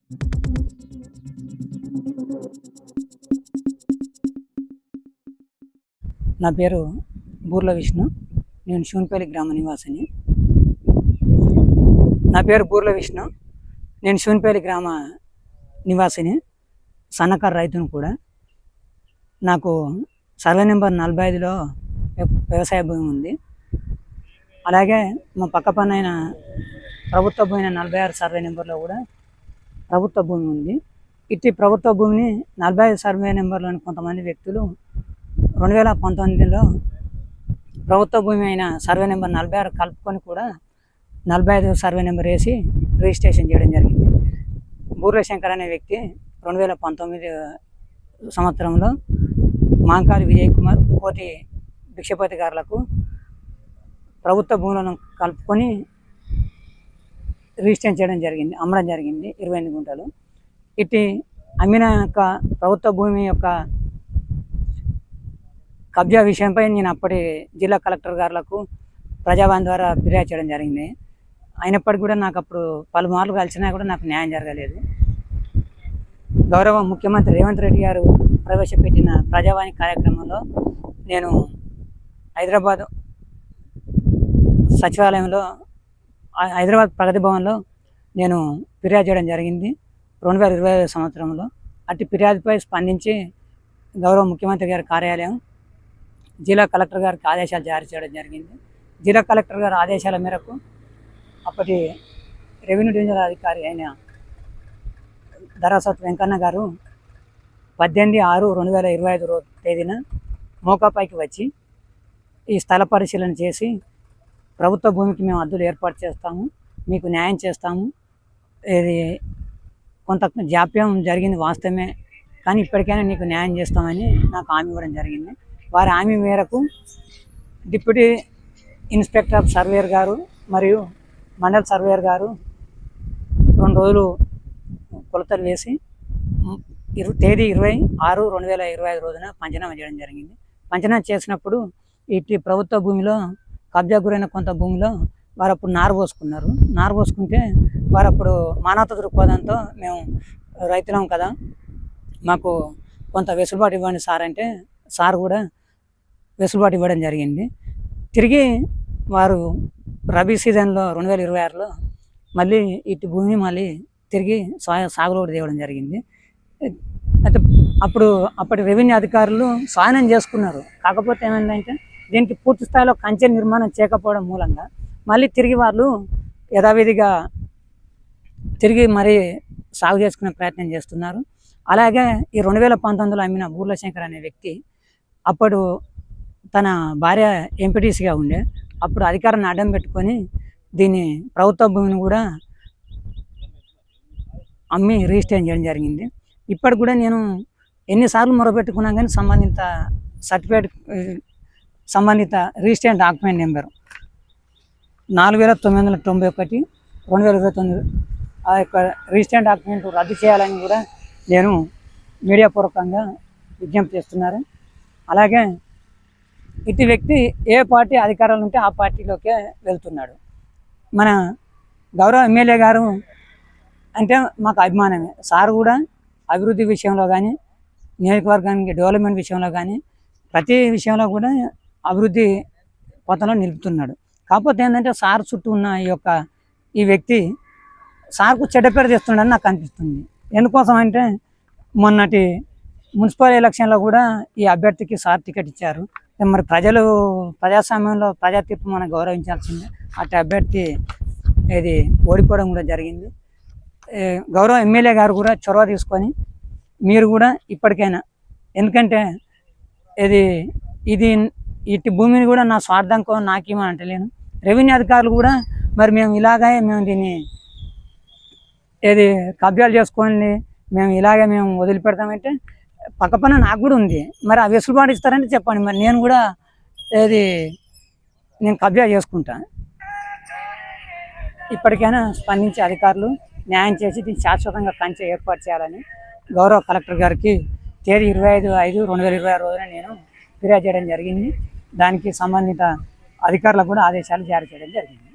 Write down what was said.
నా పేరు బూర్ల విష్ణు. నేను శివన్పల్లి గ్రామ నివాసిని. నేను శివన్పల్లి గ్రామ నివాసిని, సన్నకారు రైతును కూడా. నాకు సర్వే నెంబర్ 45లో వ్యవసాయ భూమి ఉంది. అలాగే మా పక్క పైన ప్రభుత్వ భూమి 46 సర్వే నెంబర్లో కూడా ప్రభుత్వ భూమి ఉంది. ఇట్టి ప్రభుత్వ భూమిని 45 సర్వే నెంబర్లోని కొంతమంది వ్యక్తులు 2019లో ప్రభుత్వ భూమి అయిన సర్వే నెంబర్ 46 కలుపుకొని కూడా 45 సర్వే నెంబర్ వేసి రిజిస్ట్రేషన్ చేయడం జరిగింది. బూర్ల శంకర్ అనే వ్యక్తి 2019 సంవత్సరంలో మాంకారి విజయ్ కుమార్, కోటి భిక్షపతి గారులకు ప్రభుత్వ భూములను కలుపుకొని రిజిస్ట్రేషన్ చేయడం జరిగింది, అమ్మడం జరిగింది 28 గుంటలు. ఇట్టి అమ్మిన యొక్క ప్రభుత్వ భూమి యొక్క కబ్జా విషయంపై నేను అప్పటి జిల్లా కలెక్టర్ గారులకు ప్రజావాణి ద్వారా ఫిర్యాదు చేయడం జరిగింది. అయినప్పటికీ కూడా నాకు అప్పుడు పలుమార్లు కలిసినా కూడా నాకు న్యాయం జరగలేదు. గౌరవ ముఖ్యమంత్రి రేవంత్ రెడ్డి గారు ప్రవేశపెట్టిన ప్రజావాణి కార్యక్రమంలో నేను హైదరాబాద్ సచివాలయంలో, హైదరాబాద్ ప్రగతి భవన్లో నేను ఫిర్యాదు చేయడం జరిగింది 2020 సంవత్సరంలో. అట్టి ఫిర్యాదుపై స్పందించి గౌరవ ముఖ్యమంత్రి గారి కార్యాలయం జిల్లా కలెక్టర్ గారికి ఆదేశాలు జారీ చేయడం జరిగింది. జిల్లా కలెక్టర్ గారి ఆదేశాల మేరకు అప్పటి రెవెన్యూ డివిజనల్ అధికారి అయిన ధరాసత్ వెంకన్న గారు 18/6/2025 తేదీన మోకాపైకి వచ్చి ఈ స్థల పరిశీలన చేసి, ప్రభుత్వ భూమికి మేము హద్దులు ఏర్పాటు చేస్తాము, మీకు న్యాయం చేస్తాము, ఇది కొంత జాప్యం జరిగింది వాస్తవమే, కానీ ఇప్పటికైనా నీకు న్యాయం చేస్తామని నాకు హామీ ఇవ్వడం జరిగింది. వారి హామీ మేరకు డిప్యూటీ ఇన్స్పెక్టర్ ఆఫ్ సర్వేయర్ గారు మరియు మండల్ సర్వేయర్ గారు 2 రోజులు కొలతలు వేసి తేదీ 20/6/2025 రోజున పంచనామా చేయడం జరిగింది. పంచనామా చేసినప్పుడు ఇటు ప్రభుత్వ భూమిలో కబ్జా గురైన కొంత భూమిలో వారు అప్పుడు నారు పోసుకుంటే వారు అప్పుడు మానవతా దృక్పథంతో మేము రైతులం కదా, మాకు కొంత వెసులుబాటు ఇవ్వండి సార్ అంటే సార్ కూడా వెసులుబాటు ఇవ్వడం జరిగింది. తిరిగి వారు రబీ సీజన్లో 2026లో మళ్ళీ ఇటు భూమిని మళ్ళీ తిరిగి సాగులోకి తేవడం జరిగింది. అయితే అప్పటి రెవెన్యూ అధికారులు స్వాధీనం చేసుకున్నారు. కాకపోతే ఏమైందంటే దీనికి పూర్తి స్థాయిలో కంచె నిర్మాణం చేయకపోవడం మూలంగా మళ్ళీ తిరిగి వాళ్ళు యథావిధిగా తిరిగి మరీ సాగు చేసుకునే ప్రయత్నం చేస్తున్నారు. అలాగే ఈ 2019లో అమ్మిన బూర్ల శంకర్ అనే వ్యక్తి అప్పుడు తన భార్య ఎంపీటీసీగా ఉండే, అప్పుడు అధికారాన్ని అడ్డం పెట్టుకొని దీన్ని ప్రభుత్వ భూమిని కూడా అమ్మి రిజిస్ట్రేషన్ చేయడం జరిగింది. ఇప్పటికి కూడా నేను ఎన్నిసార్లు మొరపెట్టుకున్నా కానీ సంబంధిత రిజిస్ట్రేషన్ డాక్యుమెంట్ నెంబర్ 4991/2029 ఆ యొక్క రిజిస్ట్రేషన్ డాక్యుమెంట్ రద్దు చేయాలని కూడా నేను మీడియా పూర్వకంగా విజ్ఞప్తి చేస్తున్నారు. అలాగే ఇటు వ్యక్తి ఏ పార్టీ అధికారాలు ఉంటే ఆ పార్టీలోకే వెళ్తున్నాడు. మన గౌరవ ఎమ్మెల్యే గారు అంటే మాకు అభిమానమే. సార్ కూడా అభివృద్ధి విషయంలో కానీ, నియోజకవర్గానికి డెవలప్మెంట్ విషయంలో కానీ, ప్రతి విషయంలో కూడా అభివృద్ధి పథంలో నిలుపుతున్నాడు. కాకపోతే ఏంటంటే సార్ చుట్టూ ఉన్న ఈ వ్యక్తి సార్కు చెడ్డ పేరు తెస్తున్నాడని నాకు అనిపిస్తుంది. ఎందుకోసం అంటే మొన్నటి మున్సిపల్ ఎలక్షన్లో కూడా ఈ అభ్యర్థికి సార్ టికెట్ ఇచ్చారు. మరి ప్రజాస్వామ్యంలో ప్రజా తీర్పు మనం గౌరవించాల్సిందే. అటు అభ్యర్థి ఇది ఓడిపోవడం కూడా జరిగింది. గౌరవ ఎమ్మెల్యే గారు కూడా చొరవ తీసుకొని మీరు కూడా ఇప్పటికైనా, ఎందుకంటే ఇది ఇటు భూమిని కూడా నా స్వార్థంకో నాకేమని అంటలేను. రెవెన్యూ అధికారులు కూడా మరి మేము దీన్ని కబ్జాలు చేసుకొని మేము వదిలిపెడతామంటే పక్కపన్న నాకు కూడా ఉంది. మరి ఆ వెసులుబాటు ఇస్తారంటే చెప్పండి, మరి నేను కూడా నేను కబ్జా చేసుకుంటా. ఇప్పటికైనా స్పందించే అధికారులు న్యాయం చేసి దీన్ని శాశ్వతంగా కంచె ఏర్పాటు చేయాలని గౌరవ కలెక్టర్ గారికి తేదీ 25/5/2026 రోజున నేను ఫిర్యాదు చేయడం జరిగింది. దానికి సంబంధిత అధికారులకు కూడా ఆదేశాలు జారీ చేయడం జరిగింది.